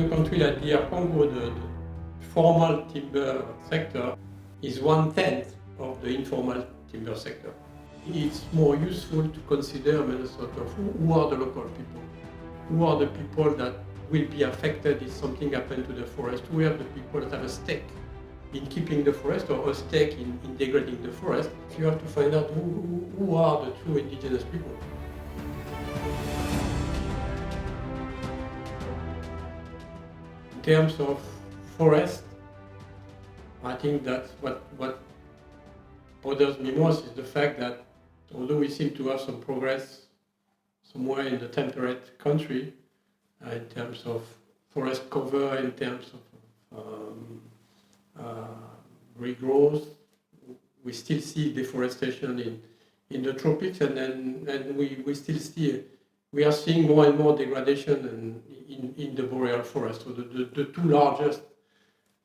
In a country like DR Congo, the formal timber sector is 1/10 of the informal timber sector. It's more useful to consider sort of who are the local people, who are the people that will be affected if something happens to the forest, who are the people that have a stake in keeping the forest or a stake in degrading the forest. You have to find out who are the true indigenous people. In terms of forest, I think that what bothers me most is the fact that although we seem to have some progress somewhere in the temperate country, in terms of forest cover, in terms of regrowth, we still see deforestation in the tropics, and we still see, we are seeing more and more degradation in the boreal forest. So the two largest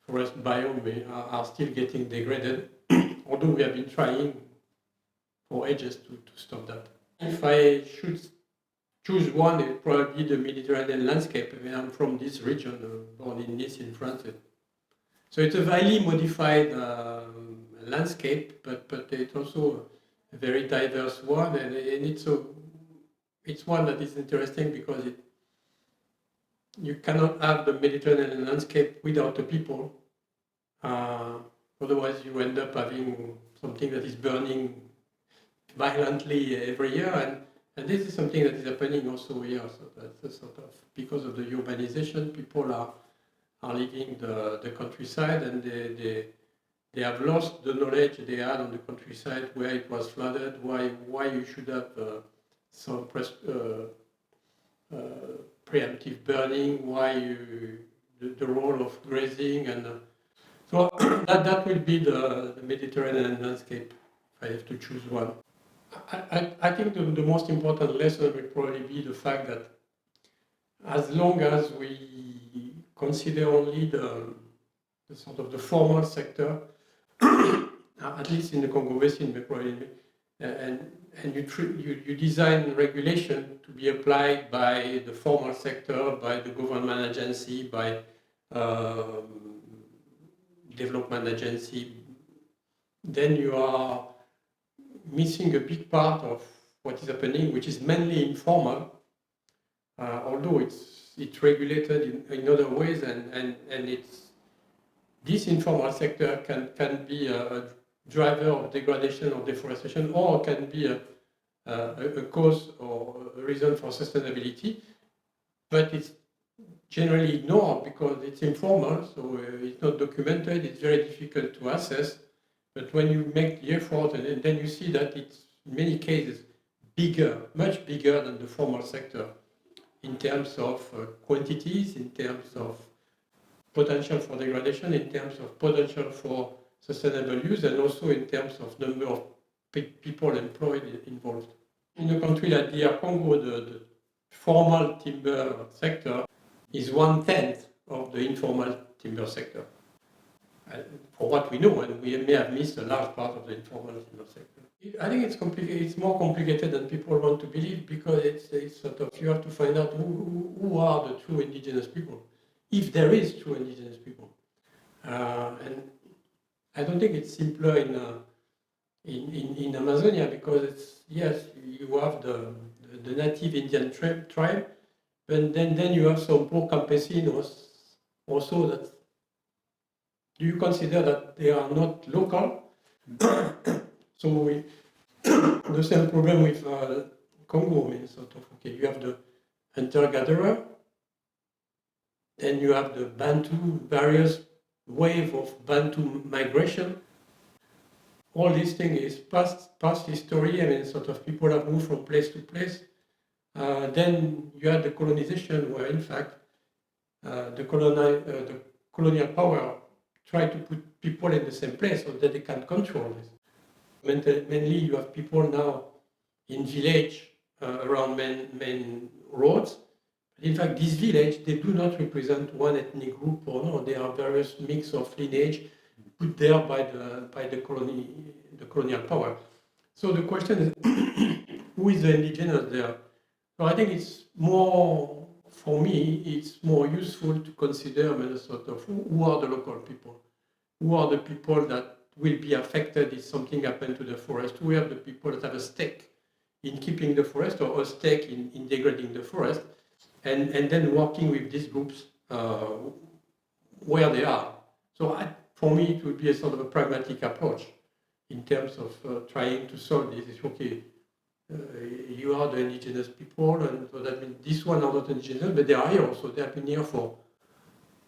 forest biomes are still getting degraded, although we have been trying for ages to stop that. If I should choose one, it would probably be the Mediterranean landscape. I mean, I'm from this region, born in Nice in France. So it's a highly modified landscape, but it's also a very diverse one, and it's one that is interesting because you cannot have the Mediterranean landscape without the people. Otherwise, you end up having something that is burning violently every year, and this is something that is happening also here. So that's sort of because of the urbanization, people are leaving the countryside, and they have lost the knowledge they had on the countryside, where it was flooded, why you should have some preemptive burning, why the role of grazing, and so that will be the Mediterranean landscape if I have to choose one. I think the most important lesson will probably be the fact that as long as we consider only the sort of the formal sector, at least in the Congo Basin, probably, and you design regulation to be applied by the formal sector, by the government agency, by development agency, then you are missing a big part of what is happening, which is mainly informal, although it's regulated in other ways, and this informal sector can be a driver of degradation or deforestation, or can be a cause or a reason for sustainability, but it's generally ignored because it's informal, so it's not documented, it's very difficult to assess. But when you make the effort, and then you see that it's in many cases bigger, much bigger than the formal sector, in terms of quantities, in terms of potential for degradation, in terms of potential for sustainable use, and also in terms of number of people employed involved. In a country like DR Congo, the formal timber sector is 1/10 of the informal timber sector. For what we know, and we may have missed a large part of the informal timber sector. I think it's complicated. It's more complicated than people want to believe, because it's sort of, you have to find out who are the true indigenous people, if there is true indigenous people. And I don't think it's simpler in Amazonia, because yes, you have the native Indian tribe, but then you have some poor campesinos also that. Do you consider that they are not local? So the same problem with Congo means sort of, okay, you have the hunter-gatherer, then you have the Bantu, various wave of Bantu migration. All these things is past history. I mean, sort of people have moved from place to place. Then you had the colonization, where in fact the colonial power try to put people in the same place so that they can control this. Mainly you have people now in village around main roads. In fact, these villages, they do not represent one ethnic group or no, they are various mix of lineage put there by the colonial power. So the question is, who is the indigenous there? So I think it's more for me, it's more useful to consider sort of who are the local people, who are the people that will be affected if something happens to the forest, who are the people that have a stake in keeping the forest or a stake in degrading the forest, and then working with these groups where they are. So for me, it would be a sort of a pragmatic approach in terms of trying to solve this issue. Okay, you are the indigenous people, and so that means this one are not indigenous, but they are here also. They have been here for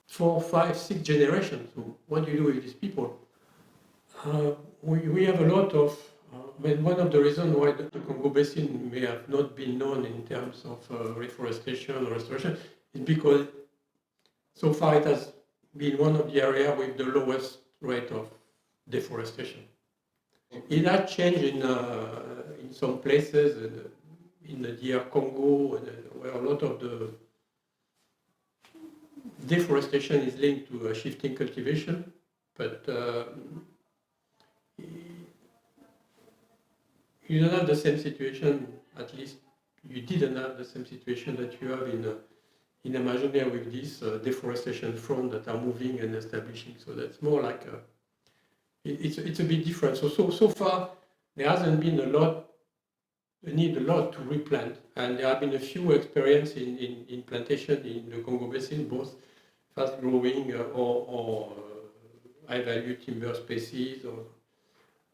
4, 5, 6 generations. So what do you do with these people? We have a lot of, one of the reasons why the Congo Basin may have not been known in terms of reforestation or restoration is because so far it has been one of the areas with the lowest rate of deforestation. It has changed in some places, in the DR Congo, where a lot of the deforestation is linked to shifting cultivation, but you don't have the same situation, at least you didn't have the same situation that you have in Amazonia with this deforestation front that are moving and establishing. So that's more like it's a bit different. So far there hasn't been need a lot to replant, and there have been a few experiences in plantation in the Congo Basin, both fast growing or high value timber species,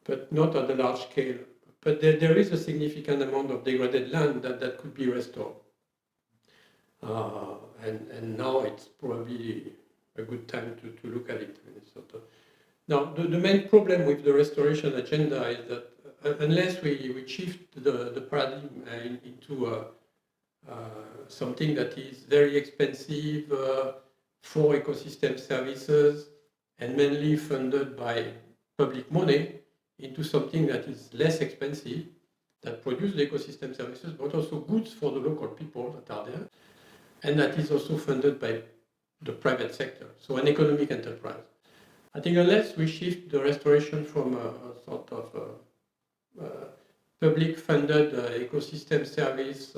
but not at a large scale. But there is a significant amount of degraded land that could be restored. And now it's probably a good time to look at it. Now, the main problem with the restoration agenda is that unless we shift the paradigm into something that is very expensive for ecosystem services and mainly funded by public money, into something that is less expensive, that produces the ecosystem services, but also goods for the local people that are there, and that is also funded by the private sector, so an economic enterprise. I think unless we shift the restoration from a sort of public-funded ecosystem service,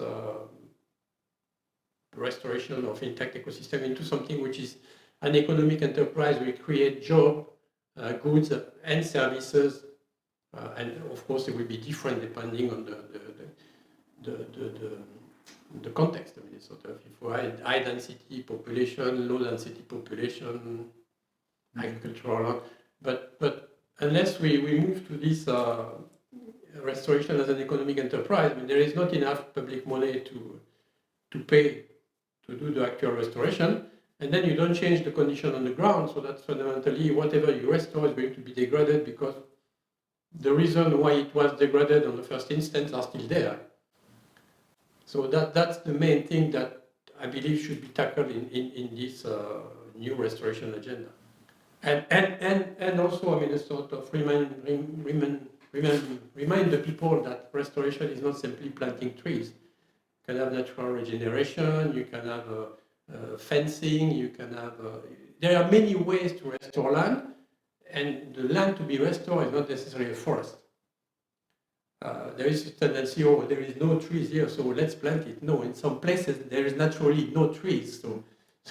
restoration of intact ecosystem, into something which is an economic enterprise, we create jobs, goods and services, and of course it will be different depending on the context. I mean, sort of if we have high density population, low density population, agricultural, but unless we move to this restoration as an economic enterprise, I mean, there is not enough public money to pay to do the actual restoration, and then you don't change the condition on the ground, so that fundamentally whatever you restore is going to be degraded because the reason why it was degraded on the first instance are still there. So that's the main thing that I believe should be tackled in this new restoration agenda. And also, I mean, a sort of remind the people that restoration is not simply planting trees. You can have natural regeneration, you can have fencing, you can have... there are many ways to restore land, and the land to be restored is not necessarily a forest. There is a tendency, oh, there is no trees here, so let's plant it. No, in some places there is naturally no trees, so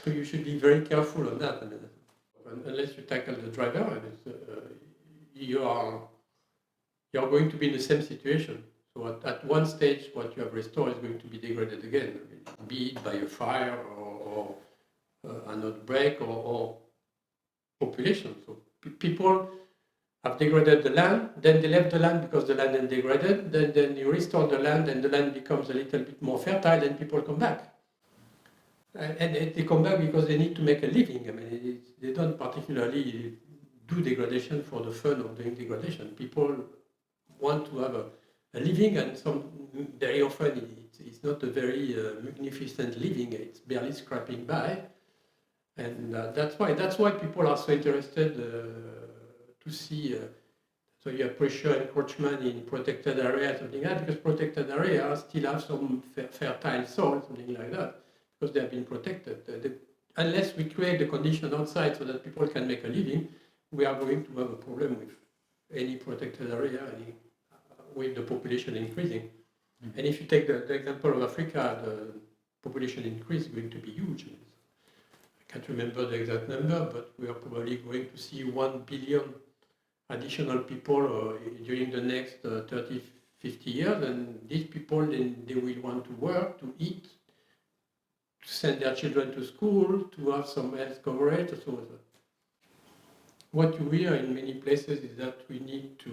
you should be very careful on that. Unless you tackle the driver, you are going to be in the same situation. So at one stage, what you have restored is going to be degraded again, be it by a fire or an outbreak or population. So people have degraded the land, then they left the land because the land is degraded, then you restore the land and the land becomes a little bit more fertile and people come back. And they come back because they need to make a living. I mean, they don't particularly do degradation for the fun of doing degradation. People want to have a living, and very often it's not a very magnificent living. It's barely scraping by, and that's why people are so interested to see. So you have pressure encroachment in protected areas, something like that, because protected areas still have some fertile soil, something like that, because they have been protected. Unless we create the condition outside so that people can make a living, we are going to have a problem with any protected area, with the population increasing. Mm-hmm. And if you take the example of Africa, the population increase is going to be huge. I can't remember the exact number, but we are probably going to see 1 billion additional people during the next 30, 50 years, and these people, then they will want to work, to eat, to send their children to school, to have some health coverage, so on. What you hear in many places is that we need to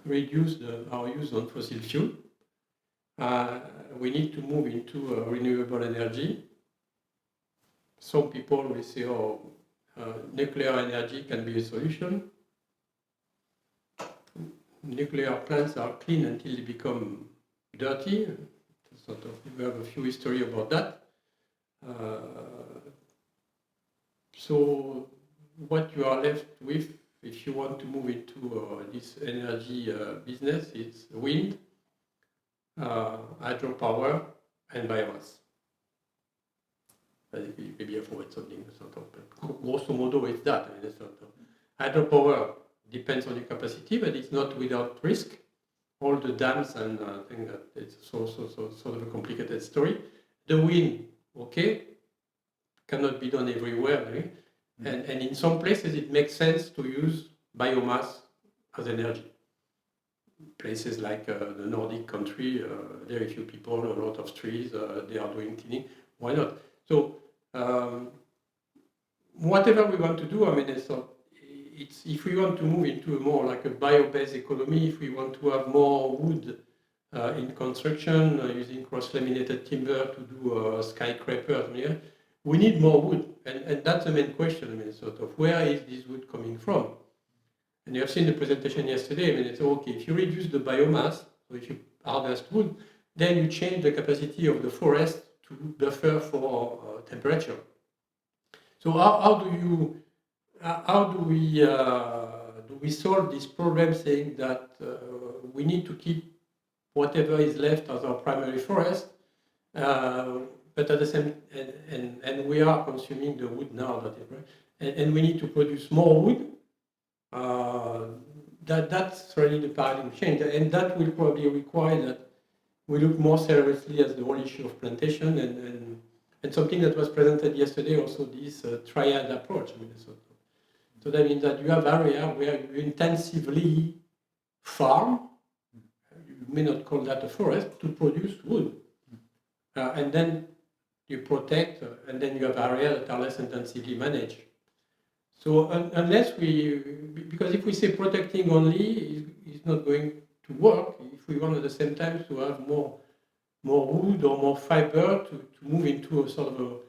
reduce our use on fossil fuel. We need to move into renewable energy. Some people will say, oh, nuclear energy can be a solution. Nuclear plants are clean until they become dirty. We have a few history about that. So what you are left with, if you want to move into this energy business, is wind, hydropower, and biomass. Maybe I forgot something. Grosso modo, it's that. Hydropower depends on your capacity, but it's not without risk. All the dams and I think that it's sort of a complicated story. The wind, okay, cannot be done everywhere, right? And in some places it makes sense to use biomass as energy. Places like the Nordic country, very few people, a lot of trees, they are doing cleaning. Why not? So whatever we want to do, I mean, it's if we want to move into a more like a bio-based economy, if we want to have more wood in construction, using cross-laminated timber to do skyscrapers, we need more wood, and that's the main question. I mean, where is this wood coming from? And you have seen the presentation yesterday. I mean, it's okay if you reduce the biomass, so if you harvest wood, then you change the capacity of the forest to buffer for temperature. So how do we solve this problem, saying that we need to keep whatever is left as our primary forest, but at the same and we are consuming the wood now, and we need to produce more wood. That's really the paradigm change, and that will probably require that we look more seriously at the whole issue of plantation and something that was presented yesterday also, this triad approach. I mean, so that means that you have area where you intensively farm, you may not call that a forest, to produce wood. And then you protect, and then you have areas that are less intensively managed. So unless because if we say protecting only, it's not going to work. If we want at the same time to have more wood or more fiber to move into a sort of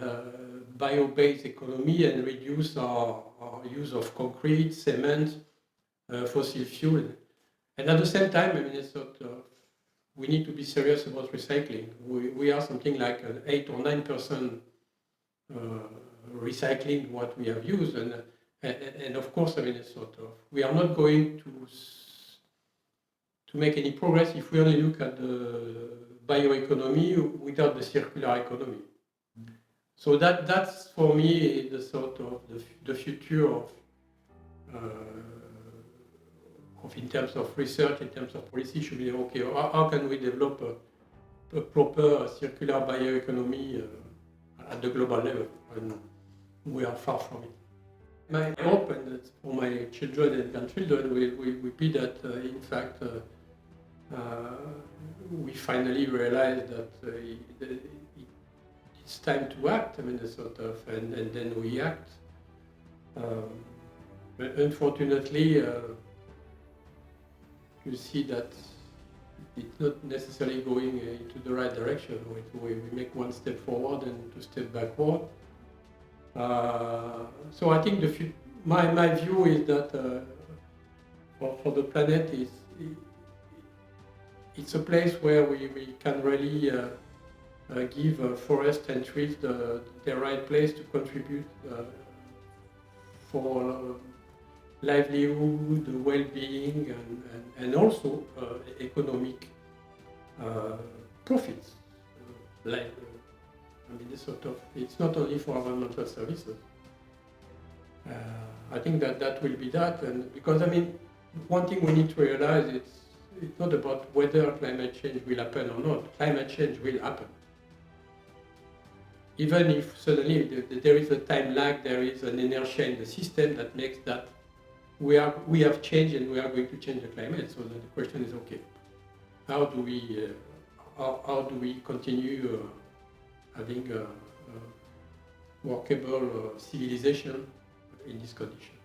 a bio-based economy and reduce our use of concrete, cement, fossil fuel. And at the same time, I mean, we need to be serious about recycling. We are something like an 8 or 9% recycling what we have used, and of course, I mean, we are not going to make any progress if we only look at the bioeconomy without the circular economy. So that's for me the the future of in terms of research, in terms of policy, should be okay. How can we develop a proper circular bioeconomy at the global level? And we are far from it. My hope, and that's for my children and grandchildren, will be that in fact we finally realize that it's time to act. I mean, and then we act. But unfortunately, you see that it's not necessarily going into the right direction. We make one step forward and 2 steps backward. So I think my view is that for the planet, it's a place where we can really give forest and trees the right place to contribute for livelihood, well-being, and also economic profits. I mean, it's not only for environmental services. I think that will be that, and because I mean, one thing we need to realize it's not about whether climate change will happen or not. Climate change will happen. Even if suddenly there is a time lag, there is an inertia in the system that makes that we have changed and we are going to change the climate. So the question is, okay, how do we continue having a workable civilization in this condition?